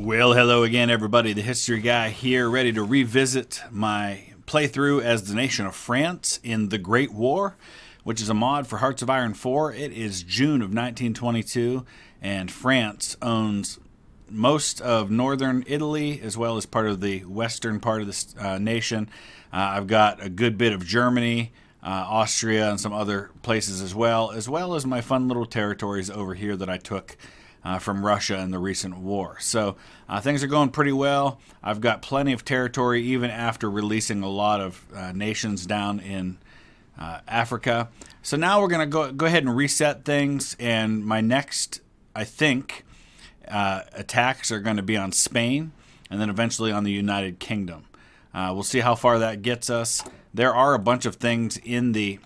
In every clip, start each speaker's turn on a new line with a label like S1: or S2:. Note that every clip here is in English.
S1: Well, hello again, everybody. The History Guy here, ready to revisit my playthrough as the nation of France in the Great War, which is a mod for Hearts of Iron 4. It is June of 1922, and France owns most of northern Italy as well as part of the western part of this nation. I've got a good bit of Germany, Austria, and some other places as well as my fun little territories over here that I took from Russia in the recent war. So things are going pretty well. I've got plenty of territory even after releasing a lot of nations down in Africa. So now we're going to go ahead and reset things, and my next, I think, attacks are going to be on Spain and then eventually on the United Kingdom. We'll see how far that gets us. There are a bunch of things in the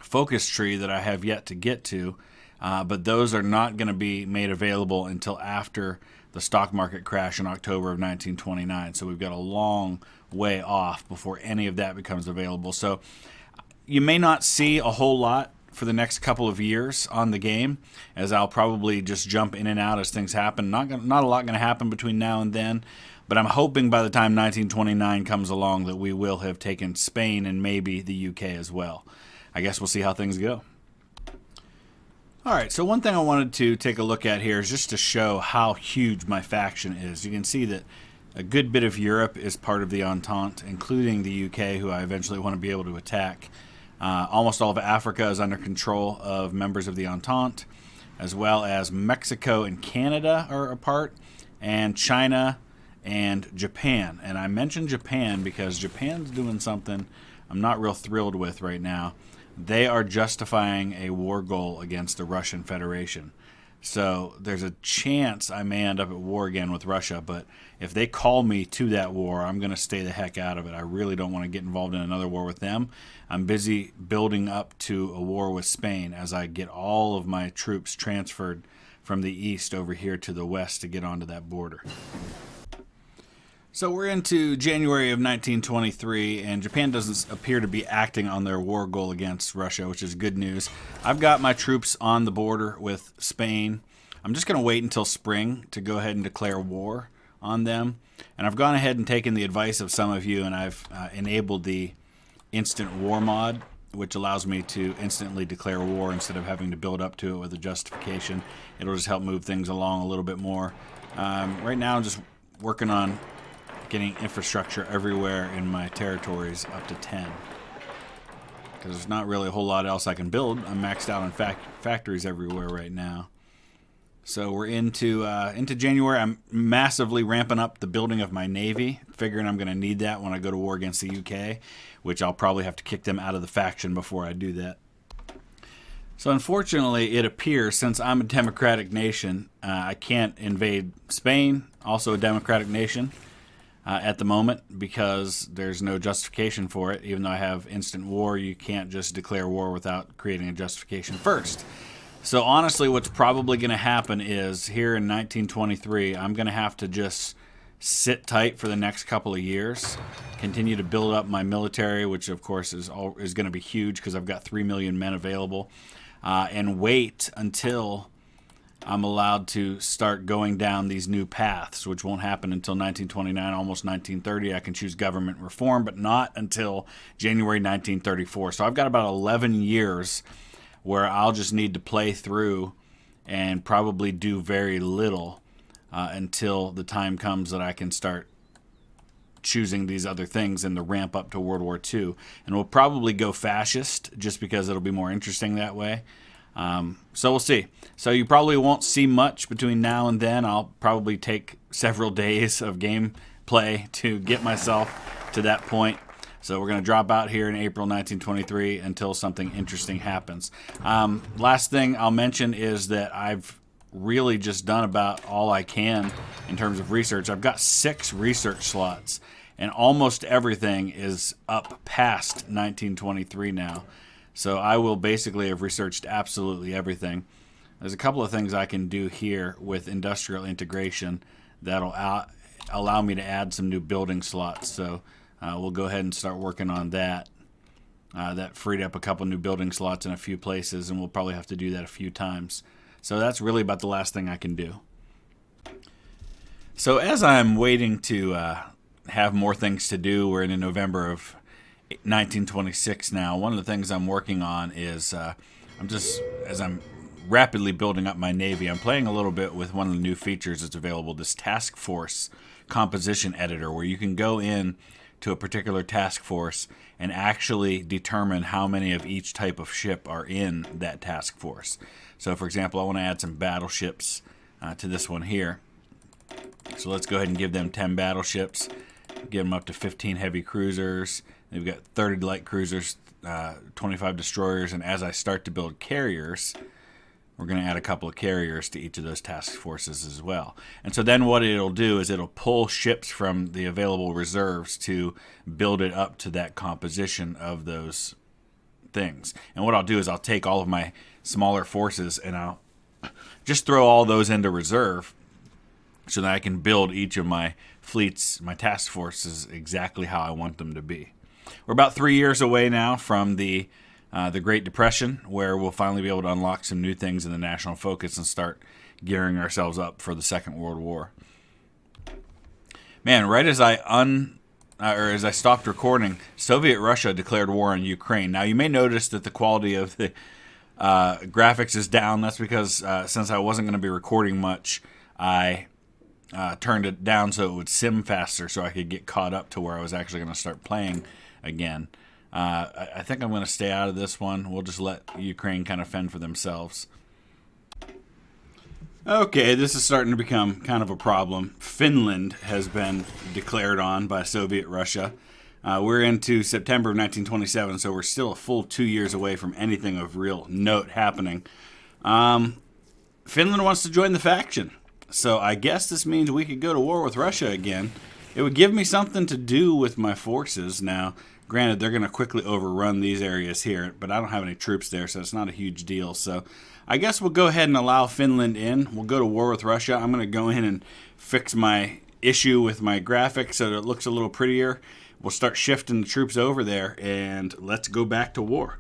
S1: focus tree that I have yet to get to, but those are not going to be made available until after the stock market crash in October of 1929. So we've got a long way off before any of that becomes available. So you may not see a whole lot for the next couple of years on the game, as I'll probably just jump in and out as things happen. Not a lot going to happen between now and then, but I'm hoping by the time 1929 comes along that we will have taken Spain and maybe the UK as well. I guess we'll see how things go. Alright, so one thing I wanted to take a look at here is just to show how huge my faction is. You can see that a good bit of Europe is part of the Entente, including the UK, who I eventually want to be able to attack. Almost all of Africa is under control of members of the Entente, as well as Mexico and Canada are a part, and China and Japan. And I mentioned Japan because Japan's doing something I'm not real thrilled with right now. They are justifying a war goal against the Russian Federation. So there's a chance I may end up at war again with Russia, but if they call me to that war, I'm going to stay the heck out of it. I really don't want to get involved in another war with them. I'm busy building up to a war with Spain as I get all of my troops transferred from the east over here to the west to get onto that border. So we're into January of 1923, and Japan doesn't appear to be acting on their war goal against Russia, which is good news. I've got my troops on the border with Spain. I'm just going to wait until spring to go ahead and declare war on them. And I've gone ahead and taken the advice of some of you, and I've enabled the instant war mod, which allows me to instantly declare war instead of having to build up to it with a justification. It'll just help move things along a little bit more. Right now I'm just working on getting infrastructure everywhere in my territories up to 10. Because there's not really a whole lot else I can build. I'm maxed out on factories everywhere right now. So we're into January. I'm massively ramping up the building of my navy, figuring I'm going to need that when I go to war against the UK, which I'll probably have to kick them out of the faction before I do that. So unfortunately, it appears, since I'm a democratic nation, I can't invade Spain, also a democratic nation, at the moment, because there's no justification for it. Even though I have instant war, you can't just declare war without creating a justification first. So honestly, what's probably going to happen is here in 1923, I'm going to have to just sit tight for the next couple of years, continue to build up my military, which of course is going to be huge because I've got 3 million men available, and wait until I'm allowed to start going down these new paths, which won't happen until 1929, almost 1930. I can choose government reform, but not until January 1934. So I've got about 11 years where I'll just need to play through and probably do very little until the time comes that I can start choosing these other things in the ramp up to World War II. And we'll probably go fascist just because it'll be more interesting that way. So we'll see. So you probably won't see much between now and then. I'll probably take several days of gameplay to get myself to that point. So we're going to drop out here in April 1923 until something interesting happens. Last thing I'll mention is that I've really just done about all I can in terms of research. I've got 6 research slots, and almost everything is up past 1923 now. So I will basically have researched absolutely everything. There's a couple of things I can do here with industrial integration that'll allow me to add some new building slots. So we'll go ahead and start working on that. That freed up a couple new building slots in a few places, and we'll probably have to do that a few times. So that's really about the last thing I can do. So as I'm waiting to have more things to do, we're in November of 1926 now. One of the things I'm working on is as I'm rapidly building up my Navy, I'm playing a little bit with one of the new features that's available, this task force composition editor, where you can go in to a particular task force and actually determine how many of each type of ship are in that task force. So for example, I want to add some battleships to this one here. So let's go ahead and give them 10 battleships, give them up to 15 heavy cruisers. They've got 30 light cruisers, 25 destroyers, and as I start to build carriers, we're going to add a couple of carriers to each of those task forces as well. And so then what it'll do is it'll pull ships from the available reserves to build it up to that composition of those things. And what I'll do is I'll take all of my smaller forces and I'll just throw all those into reserve so that I can build each of my fleets, my task forces, exactly how I want them to be. We're about 3 years away now from the Great Depression, where we'll finally be able to unlock some new things in the national focus and start gearing ourselves up for the Second World War. Man, right as as I stopped recording, Soviet Russia declared war on Ukraine. Now you may notice that the quality of the graphics is down. That's because since I wasn't going to be recording much, I turned it down so it would sim faster so I could get caught up to where I was actually going to start playing again. I think I'm going to stay out of this one. We'll just let Ukraine kind of fend for themselves. Okay, this is starting to become kind of a problem. Finland has been declared on by Soviet Russia. We're into September of 1927, so we're still a full 2 years away from anything of real note happening. Finland wants to join the faction. So I guess this means we could go to war with Russia again. It would give me something to do with my forces. Now, granted, they're going to quickly overrun these areas here, but I don't have any troops there, so it's not a huge deal. So I guess we'll go ahead and allow Finland in. We'll go to war with Russia. I'm going to go in and fix my issue with my graphics so that it looks a little prettier. We'll start shifting the troops over there, and let's go back to war.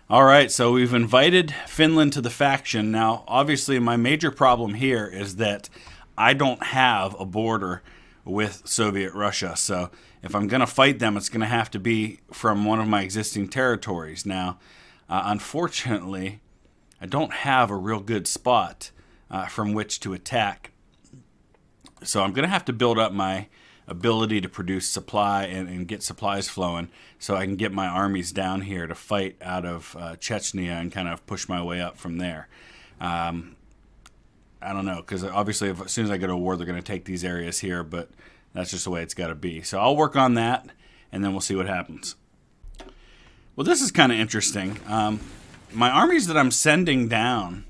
S1: All right, so we've invited Finland to the faction. Now, obviously, my major problem here is that I don't have a border with Soviet Russia. So if I'm going to fight them, it's going to have to be from one of my existing territories. Now, unfortunately, I don't have a real good spot from which to attack. So I'm going to have to build up my ability to produce supply and get supplies flowing so I can get my armies down here to fight out of Chechnya and kind of push my way up from there. I don't know, because obviously as soon as I go to war, they're going to take these areas here, but that's just the way it's got to be. So I'll work on that, and then we'll see what happens. Well, this is kind of interesting. My armies that I'm sending down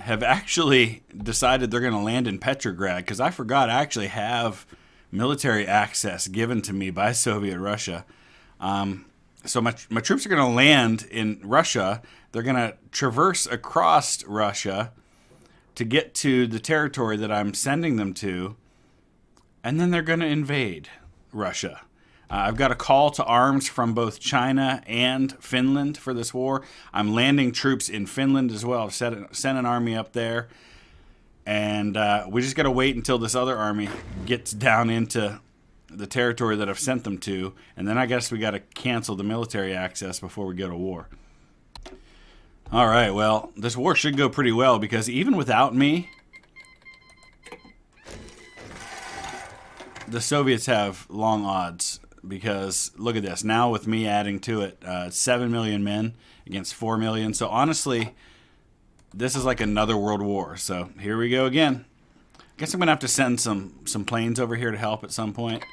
S1: have actually decided they're going to land in Petrograd, because I forgot I actually have military access given to me by Soviet Russia. So my troops are going to land in Russia. They're going to traverse across Russia to get to the territory that I'm sending them to, and then they're going to invade Russia. I've got a call to arms from both China and Finland for this war. I'm landing troops in Finland as well. I've sent an army up there. And we just got to wait until this other army gets down into the territory that I've sent them to. And then I guess we got to cancel the military access before we go to war. All right, well, this war should go pretty well because even without me, the Soviets have long odds. Because look at this. Now with me adding to it, 7 million men against 4 million. So honestly, this is like another world war. So here we go again. I guess I'm going to have to send some planes over here to help at some point.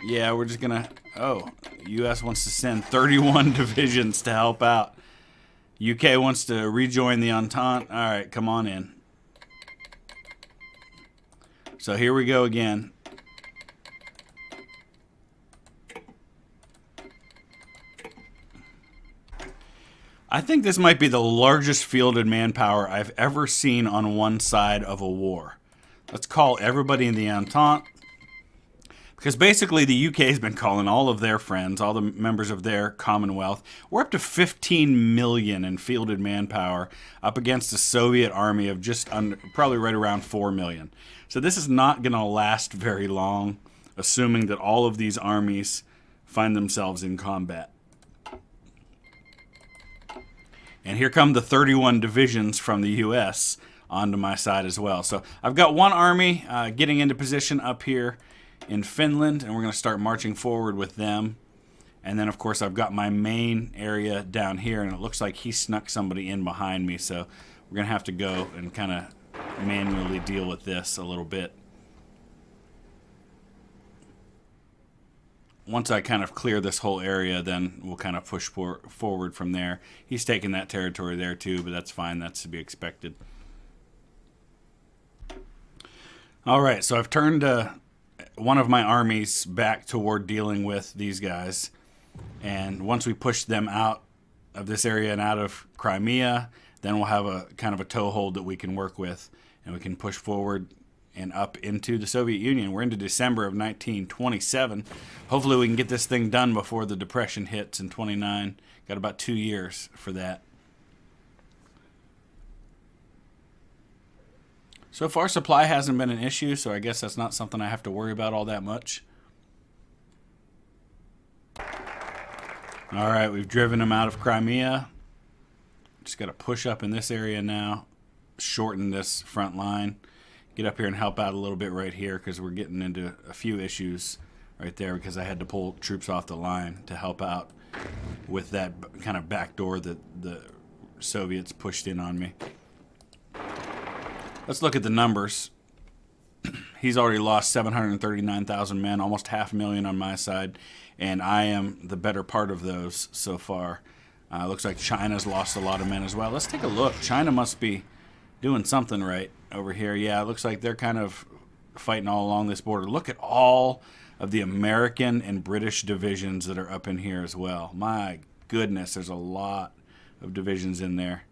S1: Yeah, we're just going to... Oh, U.S. wants to send 31 divisions to help out. UK wants to rejoin the Entente. All right, come on in. So here we go again. I think this might be the largest fielded manpower I've ever seen on one side of a war. Let's call everybody in the Entente. Because basically the UK has been calling all of their friends, all the members of their Commonwealth. We're up to 15 million in fielded manpower up against a Soviet army of just under, probably right around 4 million. So this is not going to last very long, assuming that all of these armies find themselves in combat. And here come the 31 divisions from the U.S. onto my side as well. So I've got one army getting into position up here in Finland, and we're going to start marching forward with them. And then, of course, I've got my main area down here, and it looks like he snuck somebody in behind me. So we're going to have to go and kind of manually deal with this a little bit. Once I kind of clear this whole area, then we'll kind of push forward from there. He's taking that territory there too, but that's fine. That's to be expected. All right, so I've turned one of my armies back toward dealing with these guys. And once we push them out of this area and out of Crimea, then we'll have a kind of a toehold that we can work with, and we can push forward and up into the Soviet Union. We're into December of 1927. Hopefully we can get this thing done before the Depression hits in 29. Got about 2 years for that. So far, supply hasn't been an issue, so I guess that's not something I have to worry about all that much. All right, we've driven them out of Crimea. Just got to push up in this area now, shorten this front line. Get up here and help out a little bit right here because we're getting into a few issues right there because I had to pull troops off the line to help out with that kind of back door that the Soviets pushed in on me. Let's look at the numbers. He's already lost 739,000 men, almost 500,000 on my side, and I am the better part of those so far. Looks like China's lost a lot of men as well. Let's take a look. China must be doing something right over here. Yeah, it looks like they're kind of fighting all along this border. Look at all of the American and British divisions that are up in here as well. My goodness, there's a lot of divisions in there.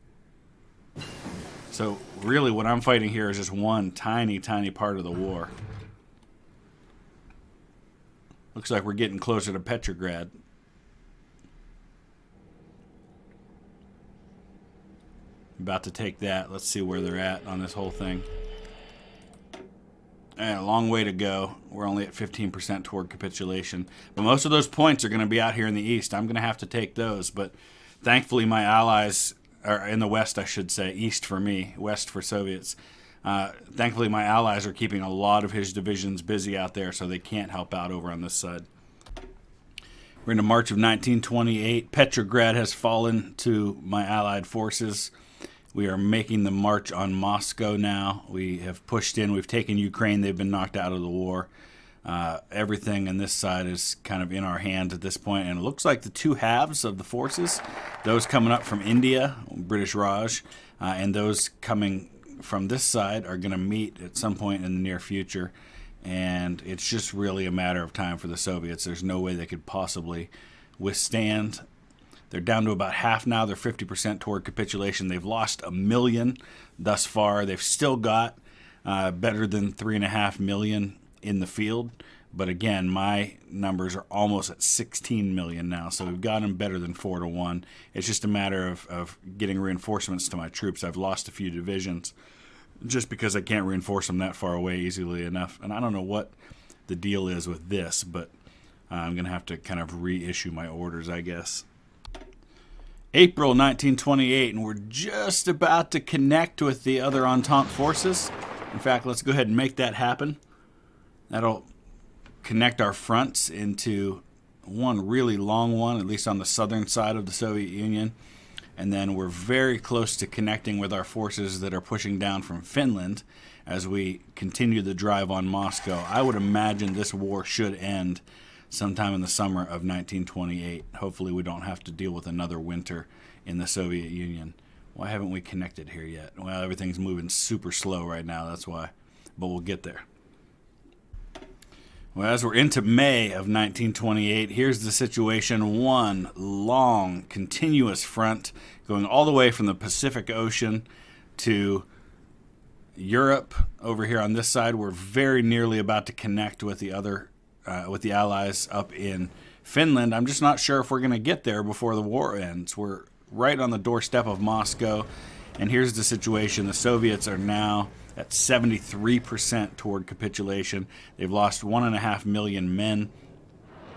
S1: So really what I'm fighting here is just one tiny, tiny part of the war. Looks like we're getting closer to Petrograd. About to take that. Let's see where they're at on this whole thing. A long way to go. We're only at 15% toward capitulation. But most of those points are going to be out here in the east. I'm going to have to take those. But thankfully my allies, or in the west I should say, east for me, west for Soviets. Thankfully my allies are keeping a lot of his divisions busy out there so they can't help out over on this side. We're into March of 1928. Petrograd has fallen to my allied forces. We are making the march on Moscow now. We have pushed in. We've taken Ukraine. They've been knocked out of the war. Everything on this side is kind of in our hands at this point. And it looks like the two halves of the forces, those coming up from India, British Raj, and those coming from this side are going to meet at some point in the near future. And it's just really a matter of time for the Soviets. There's no way they could possibly withstand. They're down to about half now. They're 50% toward capitulation. They've lost 1 million thus far. They've still got better than 3.5 million in the field. But again, my numbers are almost at 16 million now. So we've got them better than 4-1. It's just a matter of getting reinforcements to my troops. I've lost a few divisions just because I can't reinforce them that far away easily enough. And I don't know what the deal is with this, but I'm going to have to kind of reissue my orders, I guess. April 1928, and we're just about to connect with the other Entente forces. In fact, let's go ahead and make that happen. That'll connect our fronts into one really long one, at least on the southern side of the Soviet Union. And then we're very close to connecting with our forces that are pushing down from Finland as we continue the drive on Moscow. I would imagine this war should end sometime in the summer of 1928. Hopefully we don't have to deal with another winter in the Soviet Union. Why haven't we connected here yet? Well, everything's moving super slow right now, that's why. But we'll get there. Well, as we're into May of 1928, here's the situation. One long, continuous front going all the way from the Pacific Ocean to Europe. Over here on this side, we're very nearly about to connect with the other with the Allies up in Finland. I'm just not sure if we're going to get there before the war ends. We're right on the doorstep of Moscow, and here's the situation. The Soviets are now at 73% toward capitulation. They've lost 1.5 million men.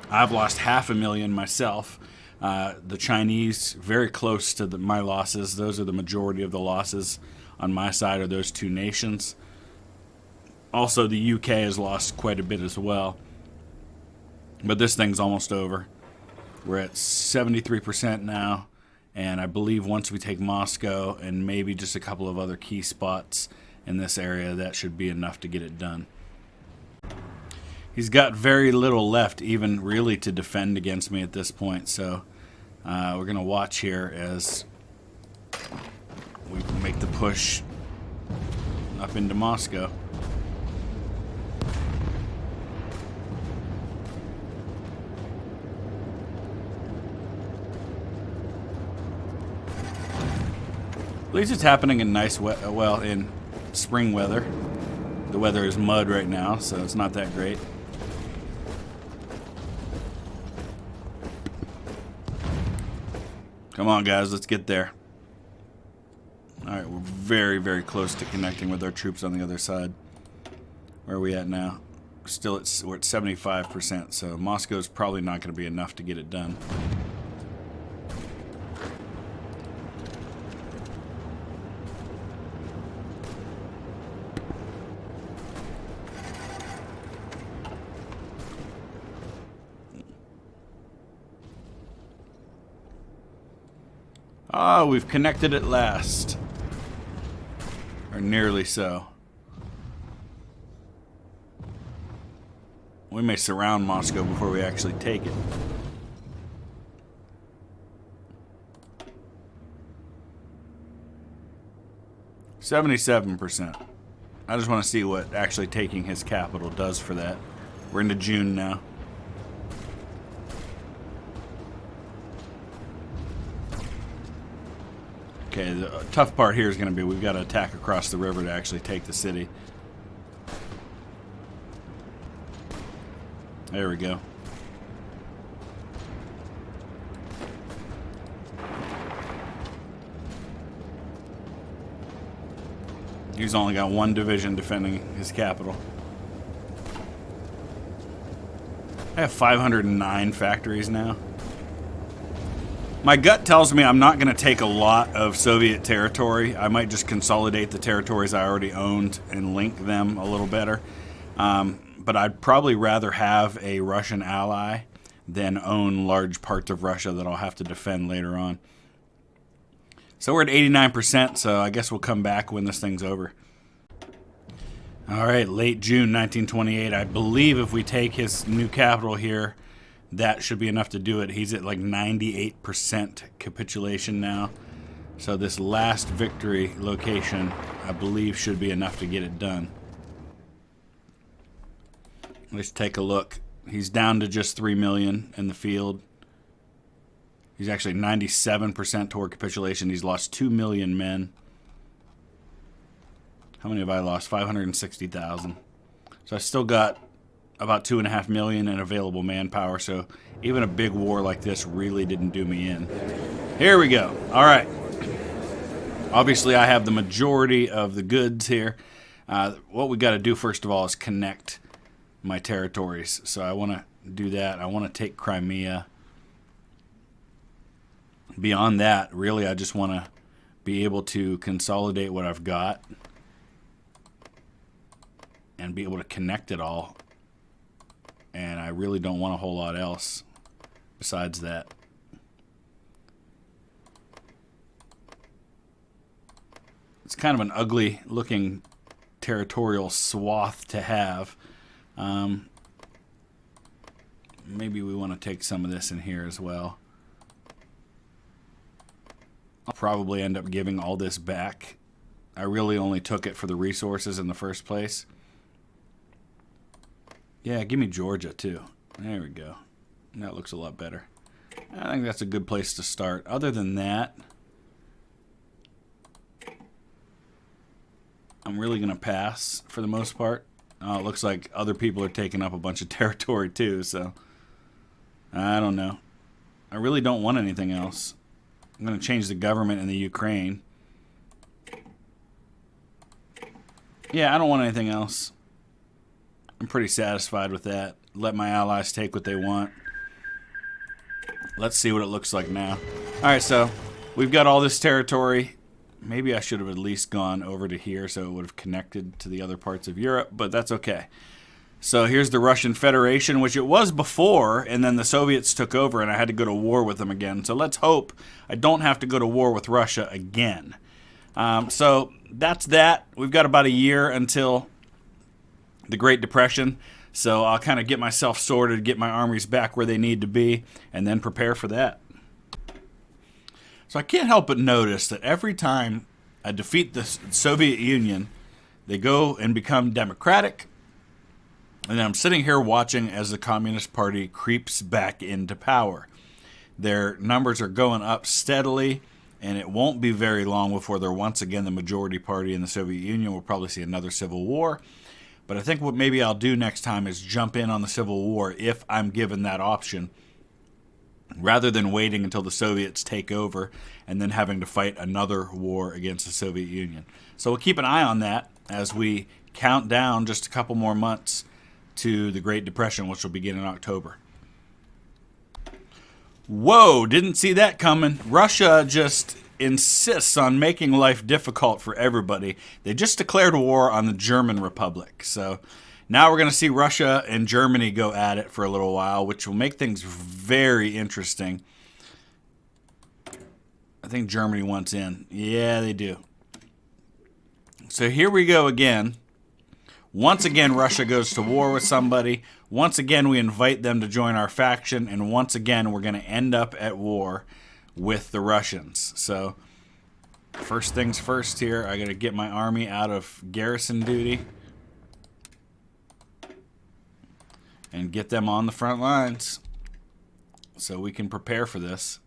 S1: I've lost 500,000 myself. The Chinese, very close to my losses. Those are the majority of the losses on my side, are those two nations. Also, the UK has lost quite a bit as well. But this thing's almost over. We're at 73% now. And I believe once we take Moscow and maybe just a couple of other key spots in this area, that should be enough to get it done. He's got very little left, even really, to defend against me at this point. So we're going to watch here as we make the push up into Moscow. At least it's happening in in spring weather. The weather is mud right now, so it's not that great. Come on, guys, let's get there. Alright, we're very, very close to connecting with our troops on the other side. Where are we at now? We're at 75%, so Moscow's probably not going to be enough to get it done. Ah, we've connected at last. Or nearly so. We may surround Moscow before we actually take it. %. I just want to see what actually taking his capital does for that. We're into June now. Okay, the tough part here is going to be we've got to attack across the river to actually take the city. There we go. He's only got one division defending his capital. I have 509 factories now. My gut tells me I'm not going to take a lot of Soviet territory. I might just consolidate the territories I already owned and link them a little better. But I'd probably rather have a Russian ally than own large parts of Russia that I'll have to defend later on. So we're at 89%, so I guess we'll come back when this thing's over. All right, late June 1928. I believe if we take his new capital here, that should be enough to do it. He's at like 98% capitulation now. So this last victory location, I believe, should be enough to get it done. Let's take a look. He's down to just 3 million in the field. He's actually 97% toward capitulation. He's lost 2 million men. How many have I lost? 560,000. So I still got about 2.5 million in available manpower, so even a big war like this really didn't do me in. Here we go. All right. Obviously, I have the majority of the goods here. What we got to do, first of all, is connect my territories. So I want to do that. I want to take Crimea. Beyond that, really, I just want to be able to consolidate what I've got and be able to connect it all. And I really don't want a whole lot else besides that. It's kind of an ugly looking territorial swath to have. Maybe we want to take some of this in here as well. I'll probably end up giving all this back. I really only took it for the resources in the first place. Yeah, give me Georgia too. There we go. That looks a lot better. I think that's a good place to start. Other than that, I'm really going to pass for the most part. Oh, it looks like other people are taking up a bunch of territory too, so I don't know. I really don't want anything else. I'm going to change the government in the Ukraine. Yeah, I don't want anything else. I'm pretty satisfied with that. Let my allies take what they want. Let's see what it looks like now. Alright, so we've got all this territory. Maybe I should have at least gone over to here so it would have connected to the other parts of Europe, but that's okay. So here's the Russian Federation, which it was before, and then the Soviets took over and I had to go to war with them again. So let's hope I don't have to go to war with Russia again. So that's that. We've got about a year until the Great Depression. So I'll kind of get myself sorted, get my armies back where they need to be, and then prepare for that. So I can't help but notice that every time I defeat the Soviet Union, they go and become democratic. And then I'm sitting here watching as the Communist Party creeps back into power. Their numbers are going up steadily, and it won't be very long before they're once again the majority party in the Soviet Union. We'll probably see another civil war. But I think what maybe I'll do next time is jump in on the Civil War if I'm given that option, rather than waiting until the Soviets take over and then having to fight another war against the Soviet Union. So we'll keep an eye on that as we count down just a couple more months to the Great Depression, which will begin in October. Whoa, didn't see that coming. Russia just insists on making life difficult for everybody. They just declared war on the German Republic. So now we're going to see Russia and Germany go at it for a little while, which will make things very interesting. I think Germany wants in. Yeah, they do. So here we go again. Once again, Russia goes to war with somebody. Once again, we invite them to join our faction. And once again, we're going to end up at war with the Russians. So first things first here, I got to get my army out of garrison duty and get them on the front lines so we can prepare for this.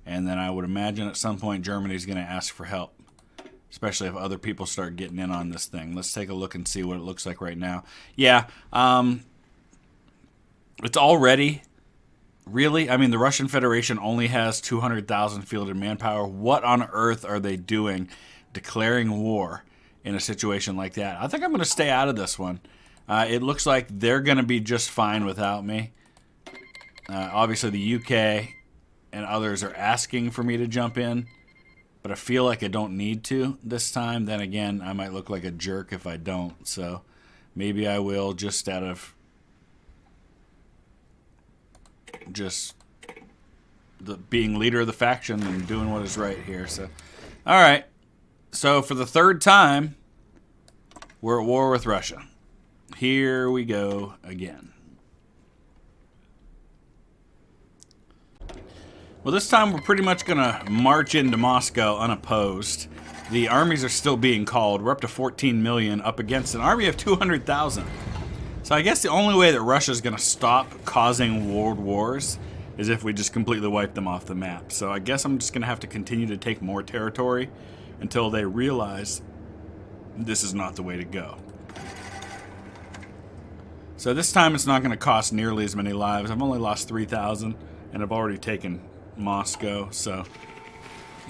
S1: And then I would imagine at some point Germany's going to ask for help, especially if other people start getting in on this thing. Let's take a look and see what it looks like right now. Yeah, it's already, really, I mean, the Russian Federation only has 200,000 fielded manpower. What on earth are they doing declaring war in a situation like that? I think I'm going to stay out of this one. It looks like they're going to be just fine without me. Obviously, the UK and others are asking for me to jump in, but I feel like I don't need to this time. Then again, I might look like a jerk if I don't. So maybe I will, just out of just being leader of the faction and doing what is right here. So, all right. So for the third time, we're at war with Russia. Here we go again. Well, this time we're pretty much going to march into Moscow unopposed. The armies are still being called. We're up to 14 million up against an army of 200,000. So I guess the only way that Russia's going to stop causing world wars is if we just completely wipe them off the map. So I guess I'm just going to have to continue to take more territory until they realize this is not the way to go. So this time it's not going to cost nearly as many lives. I've only lost 3,000 and I've already taken Moscow. So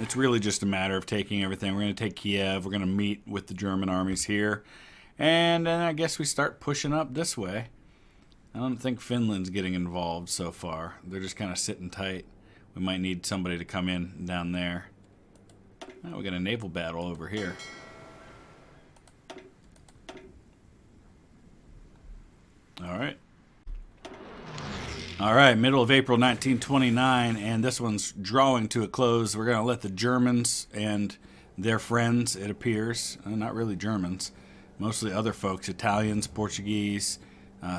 S1: it's really just a matter of taking everything. We're going to take Kiev. We're going to meet with the German armies here. And then I guess we start pushing up this way. I don't think Finland's getting involved so far. They're just kind of sitting tight. We might need somebody to come in down there. Oh, we got a naval battle over here. All right. All right, middle of April 1929, and this one's drawing to a close. We're going to let the Germans and their friends, it appears, not really Germans, mostly other folks, Italians, Portuguese,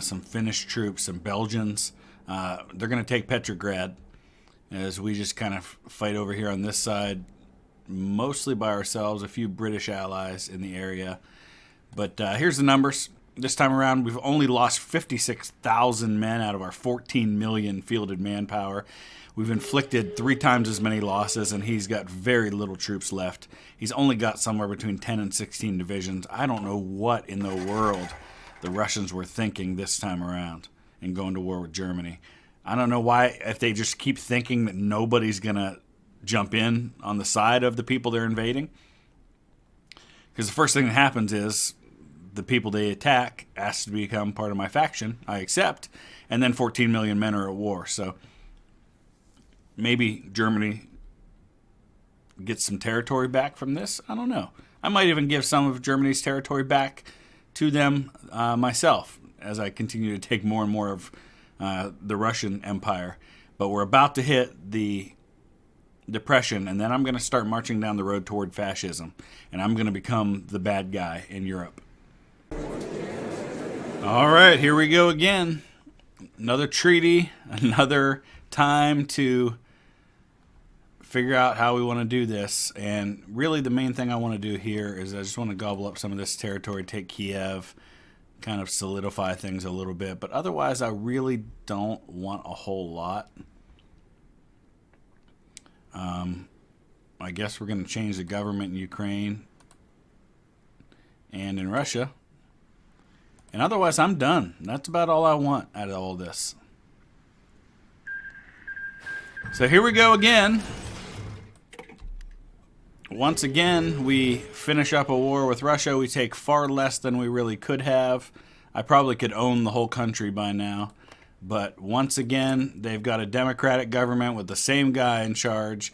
S1: some Finnish troops, some Belgians. They're going to take Petrograd as we just kind of fight over here on this side, mostly by ourselves, a few British allies in the area. But here's the numbers. This time around, we've only lost 56,000 men out of our 14 million fielded manpower. We've inflicted 3 times as many losses, and he's got very little troops left. He's only got somewhere between 10 and 16 divisions. I don't know what in the world the Russians were thinking this time around in going to war with Germany. I don't know why, if they just keep thinking that nobody's going to jump in on the side of the people they're invading. Because the first thing that happens is the people they attack ask to become part of my faction. I accept. And then 14 million men are at war. So maybe Germany gets some territory back from this. I don't know. I might even give some of Germany's territory back to them myself as I continue to take more and more of the Russian Empire. But we're about to hit the Depression, and then I'm going to start marching down the road toward fascism. And I'm going to become the bad guy in Europe. All right, here we go again. Another treaty, another time to figure out how we want to do this. And really the main thing I want to do here is I just want to gobble up some of this territory, take Kiev, kind of solidify things a little bit. But otherwise, I really don't want a whole lot. I guess we're going to change the government in Ukraine and in Russia. And otherwise, I'm done. That's about all I want out of all this. So here we go again. Once again, we finish up a war with Russia. We take far less than we really could have. I probably could own the whole country by now. But once again, they've got a democratic government with the same guy in charge.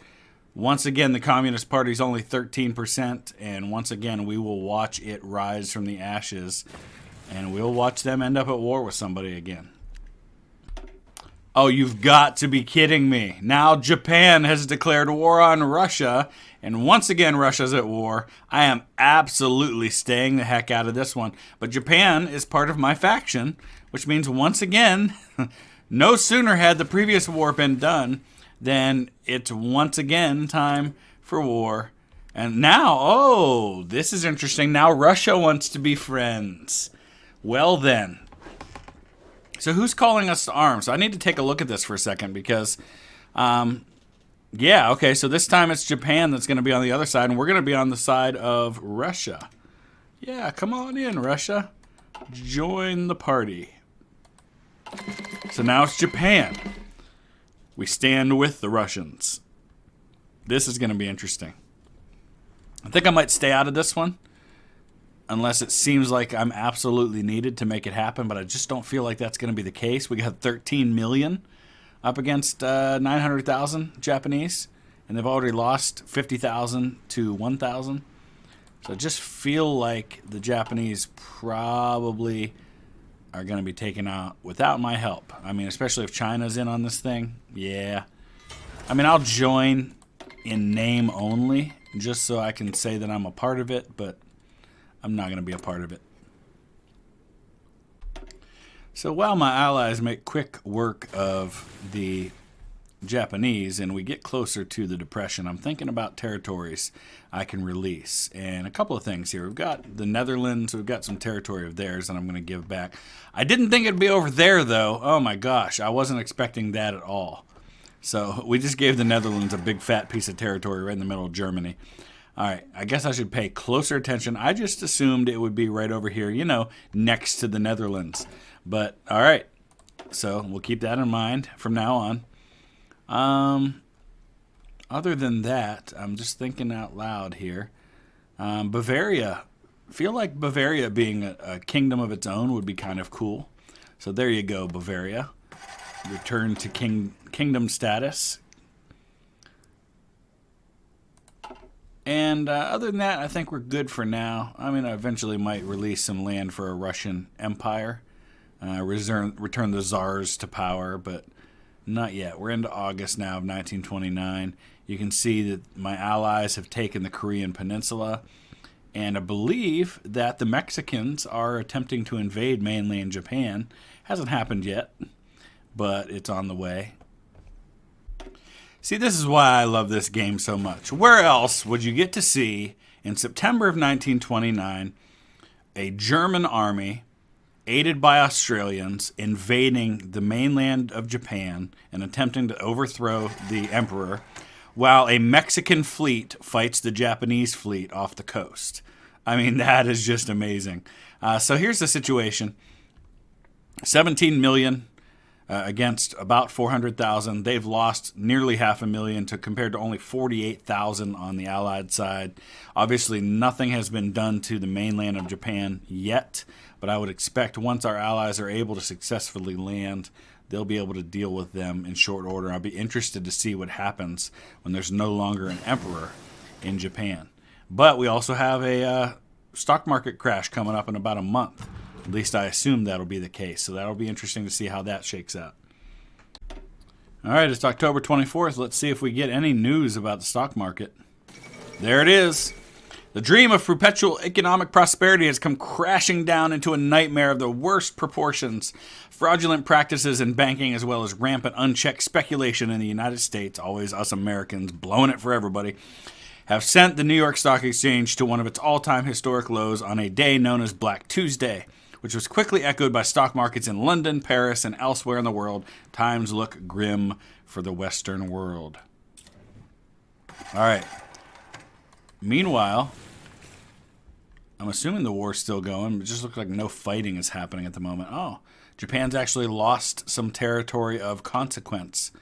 S1: Once again, the Communist Party is only 13%. And once again, we will watch it rise from the ashes. And we'll watch them end up at war with somebody again. Oh, you've got to be kidding me. Now Japan has declared war on Russia. And once again, Russia's at war. I am absolutely staying the heck out of this one. But Japan is part of my faction, which means once again, no sooner had the previous war been done than it's once again time for war. And now, oh, this is interesting. Now Russia wants to be friends. Well then. So who's calling us to arms? So I need to take a look at this for a second because, yeah, okay, so this time it's Japan that's going to be on the other side, and we're going to be on the side of Russia. Yeah, come on in, Russia. Join the party. So now it's Japan. We stand with the Russians. This is going to be interesting. I think I might stay out of this one, unless it seems like I'm absolutely needed to make it happen, but I just don't feel like that's going to be the case. We got 13 million up against 900,000 Japanese, and they've already lost 50,000 to 1,000. So I just feel like the Japanese probably are going to be taken out without my help. I mean, especially if China's in on this thing. Yeah. I mean, I'll join in name only, just so I can say that I'm a part of it, but I'm not going to be a part of it. So while my allies make quick work of the Japanese and we get closer to the Depression, I'm thinking about territories I can release. And a couple of things here. We've got the Netherlands. We've got some territory of theirs that I'm going to give back. I didn't think it'd be over there, though. Oh, my gosh. I wasn't expecting that at all. So we just gave the Netherlands a big fat piece of territory right in the middle of Germany. All right, I guess I should pay closer attention. I just assumed it would be right over here, you know, next to the Netherlands. But, all right, so we'll keep that in mind from now on. Other than that, I'm just thinking out loud here. Bavaria, I feel like Bavaria being a kingdom of its own would be kind of cool. So there you go, Bavaria. Return to kingdom status. And other than that, I think we're good for now. I mean, I eventually might release some land for a Russian empire, return the czars to power, but not yet. We're into August now of 1929. You can see that my allies have taken the Korean Peninsula, and I believe that the Mexicans are attempting to invade mainland Japan. Hasn't happened yet, but it's on the way. See, this is why I love this game so much. Where else would you get to see, in September of 1929, a German army aided by Australians, invading the mainland of Japan and attempting to overthrow the emperor, while a Mexican fleet fights the Japanese fleet off the coast. I mean, that is just amazing. So here's the situation. 17 million against about 400,000. They've lost nearly 500,000 compared to only 48,000 on the Allied side. Obviously, nothing has been done to the mainland of Japan yet, but I would expect once our allies are able to successfully land, they'll be able to deal with them in short order. I'll be interested to see what happens when there's no longer an emperor in Japan. But we also have a stock market crash coming up in about a month. At least I assume that'll be the case. So that'll be interesting to see how that shakes out. All right, it's October 24th. Let's see if we get any news about the stock market. There it is. The dream of perpetual economic prosperity has come crashing down into a nightmare of the worst proportions. Fraudulent practices in banking, as well as rampant unchecked speculation in the United States, always us Americans blowing it for everybody, have sent the New York Stock Exchange to one of its all-time historic lows on a day known as Black Tuesday, which was quickly echoed by stock markets in London, Paris, and elsewhere in the world. Times look grim for the Western world. All right. Meanwhile, I'm assuming the war's still going. It just looks like no fighting is happening at the moment. Oh, Japan's actually lost some territory of consequence.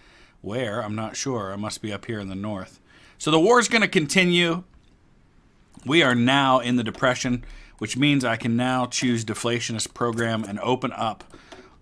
S1: Where? I'm not sure. It must be up here in the north. So the war's going to continue. We are now in the Depression, which means I can now choose deflationist program and open up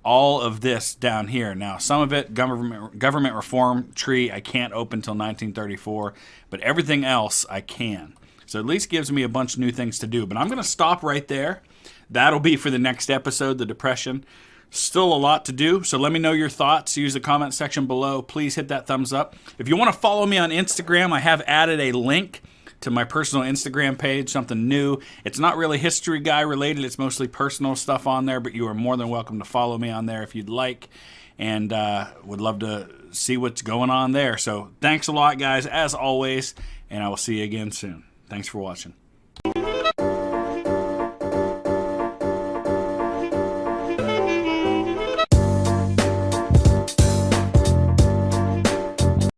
S1: all of this down here. Now, some of it, government reform tree, I can't open until 1934, but everything else I can. So at least gives me a bunch of new things to do. But I'm going to stop right there. That'll be for the next episode, the Depression. Still a lot to do, so let me know your thoughts. Use the comment section below. Please hit that thumbs up. If you want to follow me on Instagram, I have added a link to my personal Instagram page, something new. It's not really history guy related. It's mostly personal stuff on there, but you are more than welcome to follow me on there if you'd like, and would love to see what's going on there. So thanks a lot, guys, as always, and I will see you again soon. Thanks for watching.